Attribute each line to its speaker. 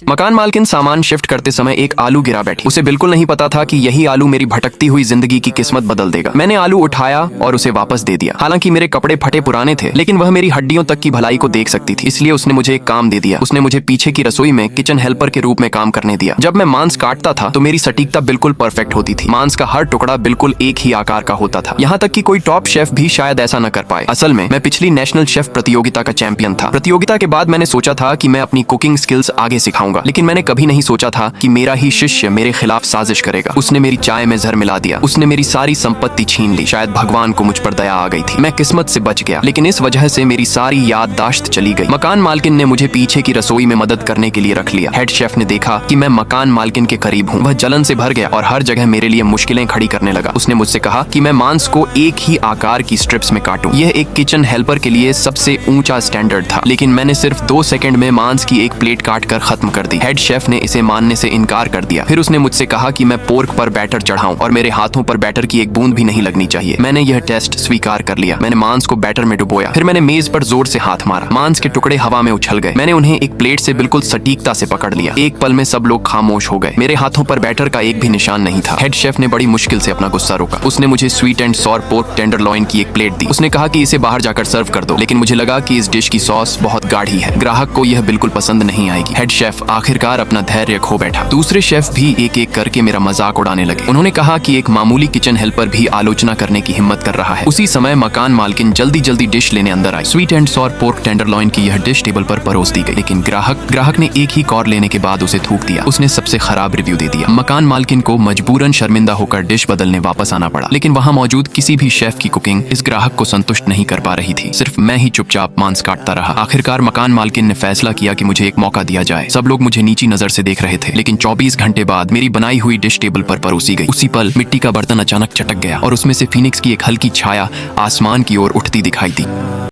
Speaker 1: मकान मालकिन सामान शिफ्ट करते समय एक आलू गिरा बैठी। उसे बिल्कुल नहीं पता था कि यही आलू मेरी भटकती हुई जिंदगी की किस्मत बदल देगा। मैंने आलू उठाया और उसे वापस दे दिया। हालांकि मेरे कपड़े फटे पुराने थे, लेकिन वह मेरी हड्डियों तक की भलाई को देख सकती थी, इसलिए उसने मुझे एक काम दे दिया। उसने मुझे पीछे की रसोई में किचन हेल्पर के रूप में काम करने दिया। जब मैं मांस काटता था तो मेरी सटीकता बिल्कुल परफेक्ट होती थी। मांस का हर टुकड़ा बिल्कुल एक ही आकार का होता था। यहाँ तक कि कोई टॉप शेफ भी शायद ऐसा न कर पाए। असल में मैं पिछली नेशनल शेफ प्रतियोगिता का चैंपियन था। प्रतियोगिता के बाद मैंने सोचा था कि मैं अपनी कुकिंग स्किल्स आगे सिखाऊंगा, लेकिन मैंने कभी नहीं सोचा था कि मेरा ही शिष्य मेरे खिलाफ साजिश करेगा। उसने मेरी चाय में जहर मिला दिया। उसने मेरी सारी संपत्ति छीन ली। शायद भगवान को मुझ पर दया आ गई थी। मैं किस्मत से बच गया, लेकिन इस वजह से मेरी सारी याददाश्त चली गई। मकान मालकिन ने मुझे पीछे की रसोई में मदद करने के लिए रख लिया। हेड शेफ ने देखा कि मैं मकान मालकिन के करीब हूँ। वह जलन से भर गया और हर जगह मेरे लिए मुश्किलें खड़ी करने लगा। उसने मुझसे कहा कि मैं मांस को एक ही आकार की स्ट्रिप्स में काटूं। यह एक किचन हेल्पर के लिए सबसे ऊंचा स्टैंडर्ड था, लेकिन मैंने सिर्फ 2 सेकंड में मांस की एक प्लेट काट कर खत्म कर दी। हेड शेफ ने इसे मानने से इनकार कर दिया। फिर उसने मुझसे कहा कि मैं पोर्क पर बैटर चढ़ाऊं और मेरे हाथों पर बैटर की एक बूंद भी नहीं लगनी चाहिए। मैंने यह टेस्ट स्वीकार कर लिया। मैंने मांस को बैटर में डुबोया। फिर मैंने मेज पर जोर से हाथ मारा। मांस के टुकड़े हवा में उछल गए। मैंने उन्हें एक प्लेट से बिल्कुल सटीकता से पकड़ लिया। एक पल में सब लोग खामोश हो गए। मेरे हाथों पर बैटर का एक भी निशान नहीं था। हेड शेफ ने बड़ी मुश्किल से अपना गुस्सा रोका। उसने मुझे sweet and sour pork tenderloin की एक प्लेट दी। उसने कहा कि इसे बाहर जाकर सर्व कर दो, लेकिन मुझे लगा कि इस डिश की सॉस बहुत गाढ़ी है। ग्राहक को यह बिल्कुल पसंद नहीं आएगी। हेड शेफ आखिरकार अपना धैर्य खो बैठा। दूसरे शेफ भी एक एक करके मेरा मजाक उड़ाने लगे। उन्होंने कहा कि एक मामूली किचन हेल्पर भी आलोचना करने की हिम्मत कर रहा है। उसी समय मकान मालकिन जल्दी जल्दी डिश लेने अंदर आई। Sweet and sour pork tenderloin की यह डिश टेबल पर परोस दी गई, लेकिन ग्राहक ने एक ही कौर लेने के बाद उसे थूक दिया। उसने सबसे खराब रिव्यू दे दिया। मकान मालकिन को मजबूरन शर्मिंदा होकर डिश बदलने वापस आना पड़ा, लेकिन वहाँ मौजूद किसी भी शेफ की कुकिंग इस ग्राहक को संतुष्ट नहीं कर पा रही थी। सिर्फ मैं ही चुपचाप मांस काटता रहा। आखिरकार मकान मालकिन ने फैसला किया कि मुझे एक मौका दिया जाए। सब लोग मुझे नीची नजर से देख रहे थे, लेकिन 24 घंटे बाद मेरी बनाई हुई डिश टेबल पर परोसी गई। उसी पल मिट्टी का बर्तन अचानक चटक गया और उसमें से फीनिक्स की एक हल्की छाया आसमान की ओर उठती दिखाई दी।